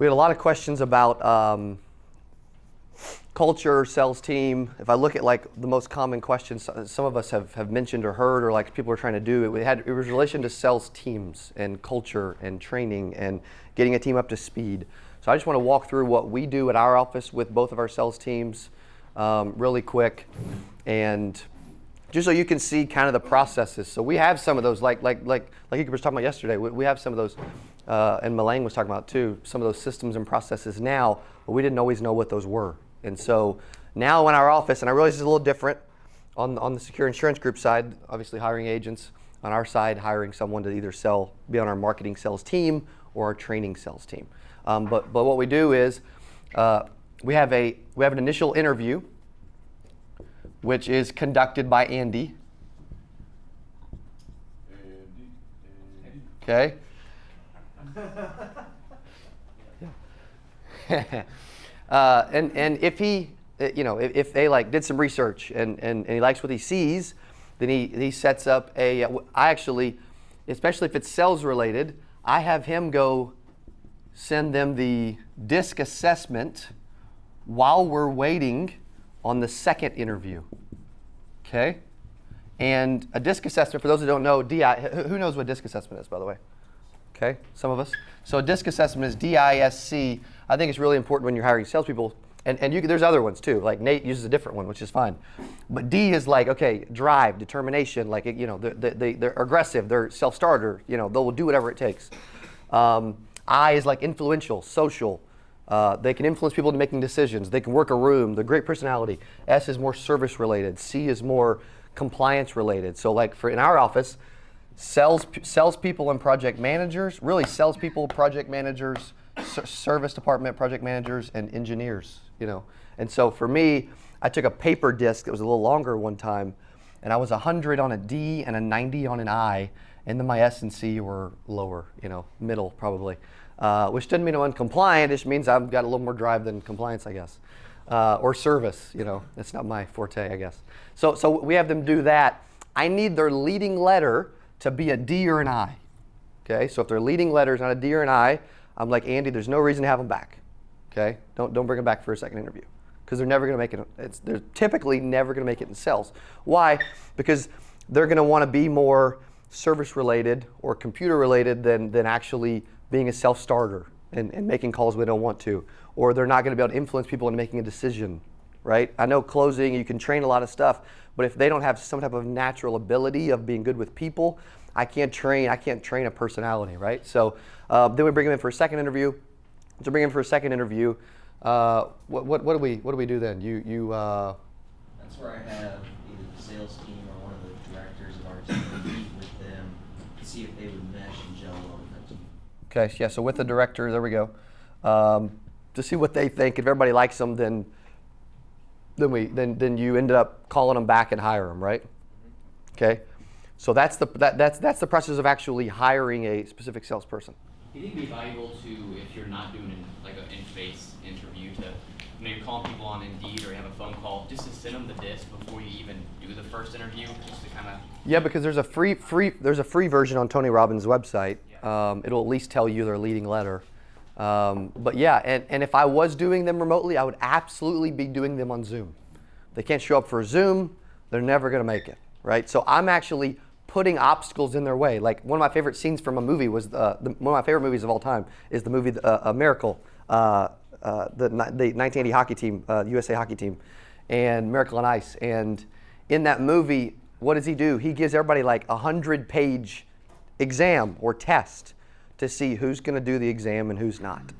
We had a lot of questions about culture, sales team. If I look at like the most common questions some of us have mentioned or heard, or like people are trying to do, it was in relation to sales teams and culture and training and getting a team up to speed. So I just want to walk through what we do at our office with both of our sales teams really quick, and just so you can see kind of the processes. So we have some of those, like you was talking about yesterday, we have some of those, and Malang was talking about too, some of those systems and processes now, but we didn't always know what those were. And so now in our office, and I realize it's a little different on the Secure Insurance Group side, obviously hiring agents, on our side hiring someone to either be on our marketing sales team or our training sales team. But what we do is we have an initial interview, which is conducted by Andy. Okay. And if he, if they like did some research and he likes what he sees, then he sets up especially if it's sales related, I have him go send them the DISC assessment while we're waiting on the second interview. Okay? And a DISC assessment, for those who don't know, who knows what DISC assessment is, by the way? Okay, some of us. So a DISC assessment is DISC. I think it's really important when you're hiring salespeople, and there's other ones too. Like Nate uses a different one, which is fine. But D is like, okay, drive, determination. Like they're aggressive. They're self-starter. They'll do whatever it takes. I is like influential, social. They can influence people into making decisions. They can work a room. They're great personality. S is more service related. C is more compliance related. So like in our office, salespeople and project managers, really salespeople, project managers, service department project managers, and engineers. And so for me, I took a paper disc that was a little longer one time, and I was 100 on a D and a 90 on an I, and then my S and C were lower, middle probably, which doesn't mean I'm uncompliant. It just means I've got a little more drive than compliance, I guess, or service. That's not my forte, I guess. So we have them do that. I need their leading letter to be a D or an I. Okay, so if their leading letter is not a D or an I, I'm like, Andy, there's no reason to have them back. Okay, don't bring them back for a second interview, because they're never going to make it. They're typically never going to make it in sales. Why? Because they're going to want to be more service related or computer related than actually being a self-starter and making calls we don't want to, or they're not going to be able to influence people into making a decision. Right? I know closing, you can train a lot of stuff, but if they don't have some type of natural ability of being good with people, I can't train a personality, right? So then we bring them in for a second interview. To bring in for a second interview, what do we do then? That's where I have either the sales team or one of the directors of our team meet with them to see if they would mesh and gel well with that team. Okay, yeah. So with the director, there we go. To see what they think. If everybody likes them, then you ended up calling them back and hire them, right? Mm-hmm. Okay. So that's the process of actually hiring a specific salesperson. Do you think it'd be valuable to, if you're not doing an in-face interview, to maybe call people on Indeed or have a phone call, just to send them the disc before you even do the first interview, just to kind of? Yeah, because there's a free version on Tony Robbins' website. Yeah. It'll at least tell you their leading letter. But yeah, and if I was doing them remotely, I would absolutely be doing them on Zoom. They can't show up for Zoom, they're never going to make it, right? So I'm actually putting obstacles in their way. Like one of my favorite scenes from a movie was one of my favorite movies of all time is the movie A Miracle, the 1980 hockey team, USA hockey team, and Miracle on Ice. And in that movie, what does he do? He gives everybody like 100-page exam or test to see who's going to do the exam and who's not.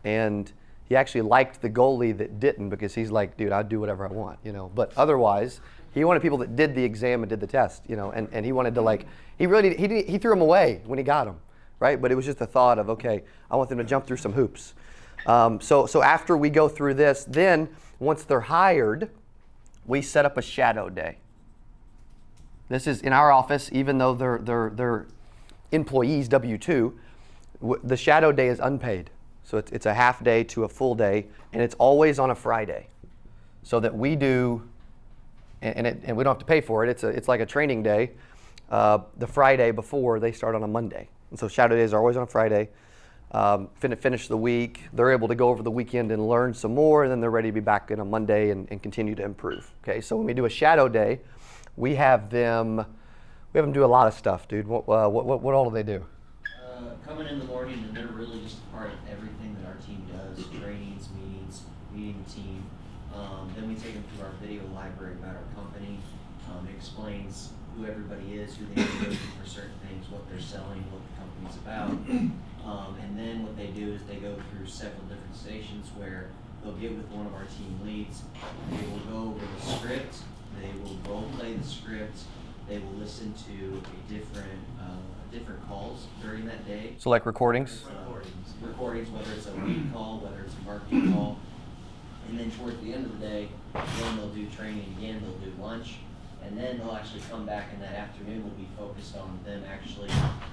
And he actually liked the goalie that didn't, because he's like, dude, I'd do whatever I want, But otherwise, he wanted people that did the exam and did the test, and he wanted to he threw them away when he got them, right? But it was just the thought of, okay, I want them to jump through some hoops. So after we go through this, then once they're hired, we set up a shadow day. This is in our office, even though they're employees, W-2, the shadow day is unpaid. So it's a half day to a full day, and it's always on a Friday. So that we do, and we don't have to pay for it. It's like a training day. The Friday before, they start on a Monday. And so shadow days are always on a Friday. finish the week. They're able to go over the weekend and learn some more, and then they're ready to be back in on Monday and continue to improve. Okay, so when we do a shadow day, we have them do a lot of stuff, dude. What all do they do? Coming in the morning, and they're really just a part of everything that our team does, trainings, meetings, meeting the team. Then we take them through our video library about our company. It explains who everybody is, who they need to go to for certain things, what they're selling, what the company's about. And then what they do is they go through several different stations where they'll get with one of our team leads. They will go over the script. They will role play the script. They will listen to different calls during that day. So like recordings? Recordings, whether it's a lead call, whether it's a marketing call. And then towards the end of the day, then they'll do training again, they'll do lunch, and then they'll actually come back, and that afternoon will be focused on them actually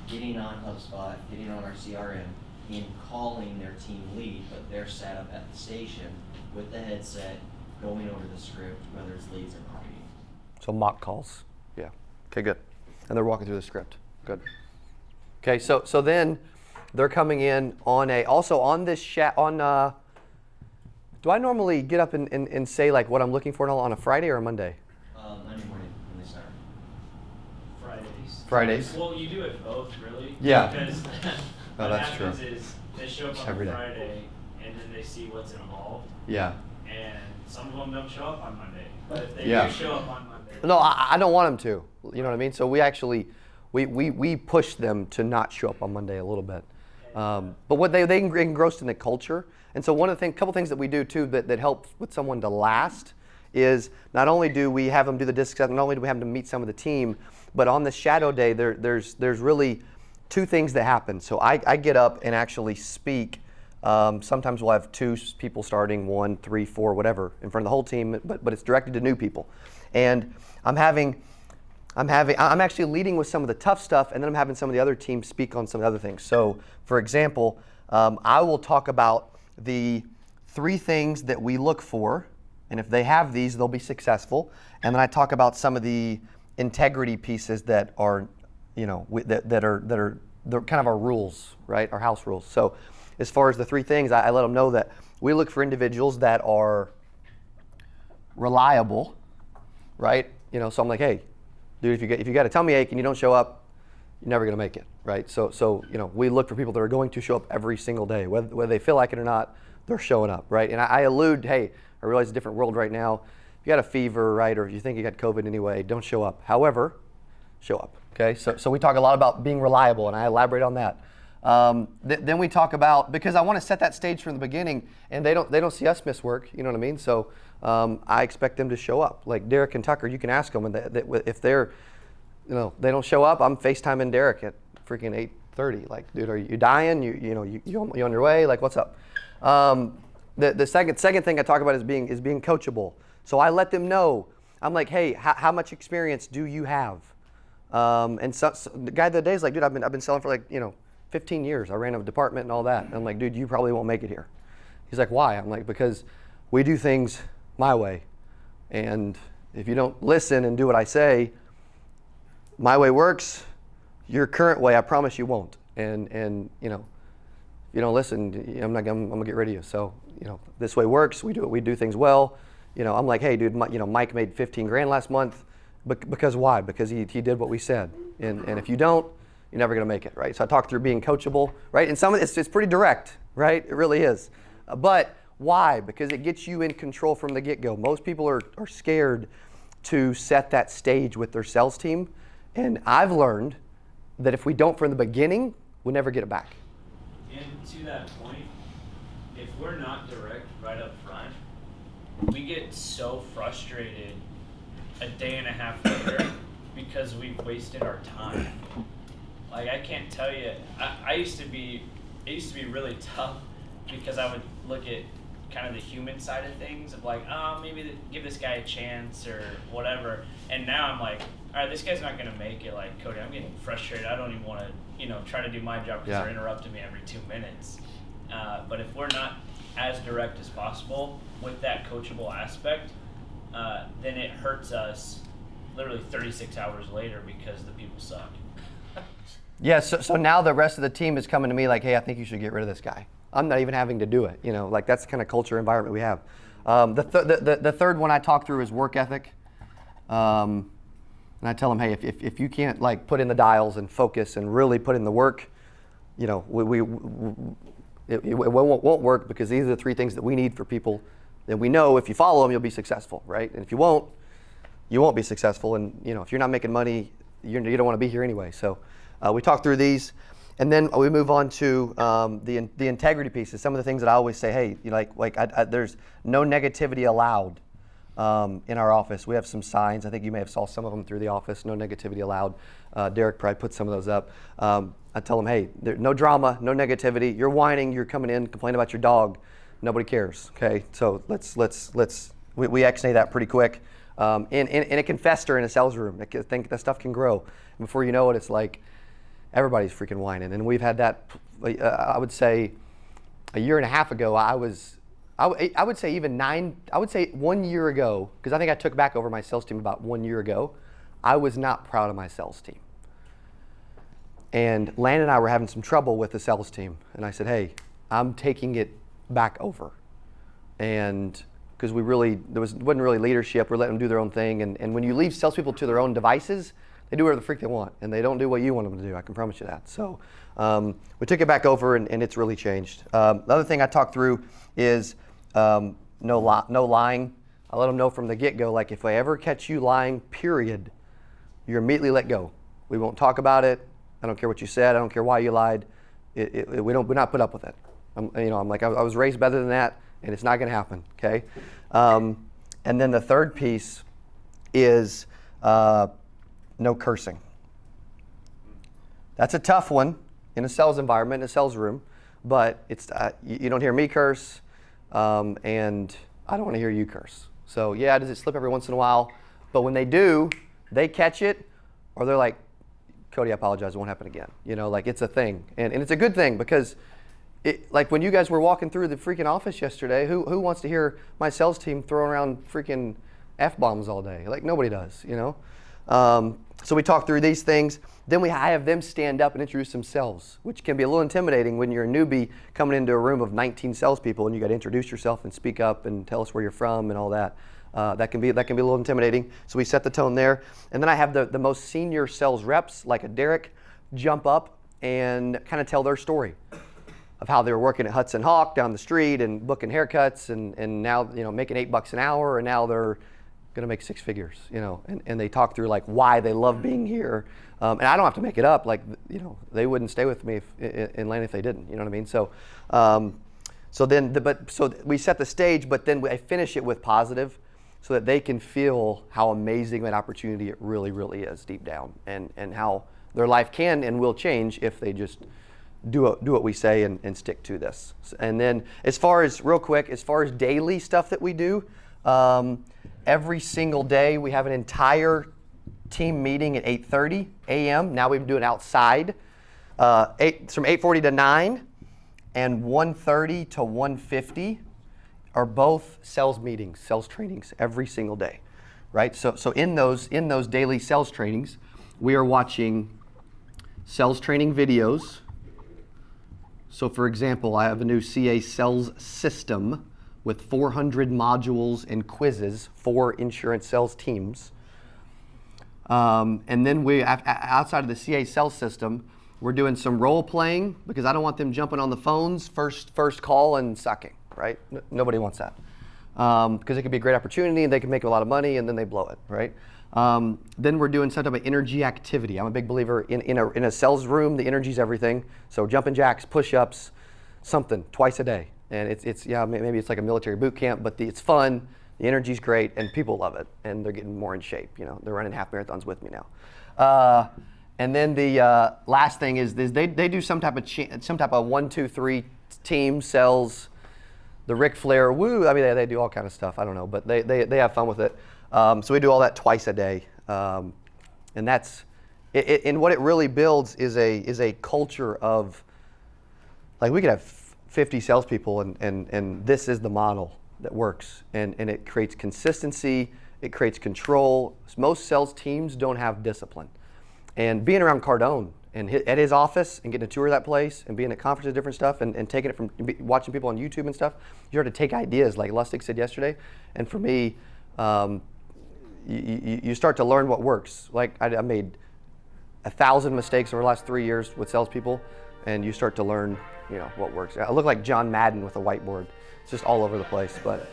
getting on HubSpot, getting on our CRM, and calling their team lead, but they're sat up at the station with the headset, going over the script, whether it's leads or marketing. So mock calls. Yeah. Okay, good. And they're walking through the script. Good. Okay, so then they're coming in on do I normally get up and say like what I'm looking for on a Friday or a Monday? Monday morning when they start. Fridays. Well, you do it both, really. Yeah. Because Oh, what that's happens true. is they show up on Every day. Friday, and then they see what's involved, Yeah. and some of them don't show up on Monday. But if they Yeah. do show up on Monday, No, I don't want them to. You know what I mean? So we actually, we push them to not show up on Monday a little bit. But what they get engrossed in the culture. And so couple things that we do too that help with someone to last is not only do we have them do the disc assessment, not only do we have them meet some of the team, but on the shadow day, there's really two things that happen. So I get up and actually speak. Sometimes we'll have two people starting, 1, 3, 4, whatever, in front of the whole team, but it's directed to new people. And I'm actually leading with some of the tough stuff, and then I'm having some of the other teams speak on some of the other things. So, for example, I will talk about the 3 things that we look for, and if they have these, they'll be successful. And then I talk about some of the integrity pieces that are, that are kind of our rules, right? Our house rules. So, as far as the 3 things, I let them know that we look for individuals that are reliable, right? So I'm like, hey, dude, if you got a tummy ache and you don't show up, you're never gonna make it, right? So we look for people that are going to show up every single day, whether they feel like it or not, they're showing up, right? And I allude, hey, I realize it's a different world right now. If you got a fever, right, or if you think you got COVID anyway, don't show up. However, show up, okay? So we talk a lot about being reliable, and I elaborate on that. Then we talk about, because I want to set that stage from the beginning, and they don't see us miss work, you know what I mean? So I expect them to show up. Like Derek and Tucker, you can ask them, and if they're, they don't show up, I'm FaceTiming Derek at freaking 8:30. Like, dude, are you dying? You on your way? Like, what's up? The second thing I talk about is being coachable. So I let them know. I'm like, hey, how much experience do you have? And so the guy the other day is like, dude, I've been selling for 15 years. I ran a department and all that. And I'm like, dude, you probably won't make it here. He's like, why? I'm like, because we do things my way. And if you don't listen and do what I say, my way works. Your current way, I promise you won't. And if you don't listen, I'm gonna get rid of you. So, this way works. We do things well. I'm like, hey, dude, Mike made 15 grand last month. Because why? Because he did what we said. And if you don't, you're never gonna make it, right? So I talk through being coachable, right? And some of it's pretty direct, right? It really is. But why? Because it gets you in control from the get-go. Most people are scared to set that stage with their sales team. And I've learned that if we don't from the beginning, we'll never get it back. and to that point, if we're not direct right up front, we get so frustrated a day and a half later because we've wasted our time. Like, I can't tell you, it used to be really tough because I would look at kind of the human side of things of like, maybe give this guy a chance or whatever. And now I'm like, all right, this guy's not going to make it. Like, Cody, I'm getting frustrated. I don't even want to, try to do my job because they're interrupting me every 2 minutes. But if we're not as direct as possible with that coachable aspect, then it hurts us literally 36 hours later because the people suck. Yeah, so now the rest of the team is coming to me like, hey, I think you should get rid of this guy. I'm not even having to do it. Like that's the kind of culture environment we have. The third one I talk through is work ethic. And I tell them, hey, if you can't like put in the dials and focus and really put in the work, it won't work, because these are the three things that we need for people that we know if you follow them, you'll be successful, right? And if you won't be successful. And if you're not making money, you don't want to be here anyway. So we talk through these. And then we move on to the integrity pieces. Some of the things that I always say, hey, there's no negativity allowed in our office. We have some signs. I think you may have saw some of them through the office. No negativity allowed. Derek probably put some of those up. I tell them, hey, no drama, no negativity. You're whining. You're coming in, complaining about your dog. Nobody cares. Okay, so we X-nay that pretty quick. And it can fester in a sales room. I think that stuff can grow. And before you know it, it's like everybody's freaking whining. And we've had that, I would say, a year and a half ago. I would say 1 year ago, because I think I took back over my sales team about 1 year ago. I was not proud of my sales team. And Landon and I were having some trouble with the sales team. And I said, hey, I'm taking it back over. And because wasn't really leadership, we're letting them do their own thing. And when you leave salespeople to their own devices, they do whatever the freak they want, and they don't do what you want them to do. I can promise you that. So we took it back over, and it's really changed. The other thing I talk through is no lying. I let them know from the get-go, like if I ever catch you lying, period, you're immediately let go. We won't talk about it. I don't care what you said. I don't care why you lied. We're not put up with it. I'm like, I was raised better than that, and it's not going to happen. Okay. And then the third piece is no cursing. That's a tough one in a sales environment, in a sales room, but it's you don't hear me curse, and I don't want to hear you curse. So yeah, does it slip every once in a while? But when they do, they catch it, or they're like, Cody, I apologize, it won't happen again. It's a thing, and it's a good thing, because like when you guys were walking through the freaking office yesterday, who wants to hear my sales team throwing around freaking F-bombs all day? Like nobody does, So we talk through these things. Then I have them stand up and introduce themselves, which can be a little intimidating when you're a newbie coming into a room of 19 salespeople and you got to introduce yourself and speak up and tell us where you're from and all that. That can be a little intimidating. So we set the tone there. And then I have the most senior sales reps, like a Derek, jump up and kind of tell their story of how they were working at Hudson Hawk down the street and booking haircuts and now making $8 an hour, and now they're going to make six figures, and they talk through like why they love being here. And I don't have to make it up. Like, they wouldn't stay with me in Atlanta if they didn't, you know what I mean? So, so we set the stage, but then I finish it with positive so that they can feel how amazing that opportunity it really, really is deep down, and how their life can and will change if they just do what we say and stick to this. And then as far as daily stuff that we do, every single day we have an entire team meeting at 8:30 a.m. Now we do it outside, from 8:40 to 9, and 1:30 to 1:50 are both sales meetings, sales trainings every single day, right? So in those daily sales trainings, we are watching sales training videos. So for example, I have a new CA sales system with 400 modules and quizzes for insurance sales teams. And then outside of the CA sales system, we're doing some role playing, because I don't want them jumping on the phones first call and sucking, right? Nobody wants that. Because it could be a great opportunity and they can make a lot of money and then they blow it, right? Then we're doing some type of energy activity. I'm a big believer in a sales room, the energy's everything. So jumping jacks, push-ups, something twice a day. And it's maybe it's like a military boot camp, but it's fun, the energy's great, and people love it, and they're getting more in shape. They're running half marathons with me now. And then the last thing is they do some type of 1, 2, 3 team sales, the Ric Flair woo. I mean they do all kind of stuff. I don't know, but they have fun with it. So we do all that twice a day, and that's it. And what it really builds is a culture of, like, we could have 50 salespeople, and this is the model that works, and it creates consistency, it creates control. Most sales teams don't have discipline, and being around Cardone and at his office and getting a tour of that place and being at conferences, different stuff, and taking it from watching people on YouTube and stuff, you start to take ideas like Lustig said yesterday. And for me, you start to learn what works. Like I made 1,000 mistakes over the last 3 years with salespeople, and you start to learn, what works. I look like John Madden with a whiteboard. It's just all over the place. But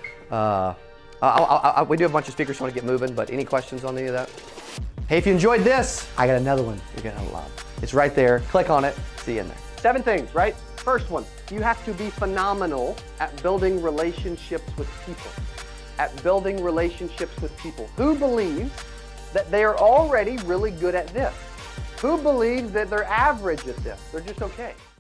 we do have a bunch of speakers who want to get moving. But any questions on any of that? Hey, if you enjoyed this, I got another one you're gonna love. It's right there. Click on it. See you in there. 7 things, right? First one, you have to be phenomenal at building relationships with people. Who believes that they are already really good at this? Who believes that they're average at this? They're just okay.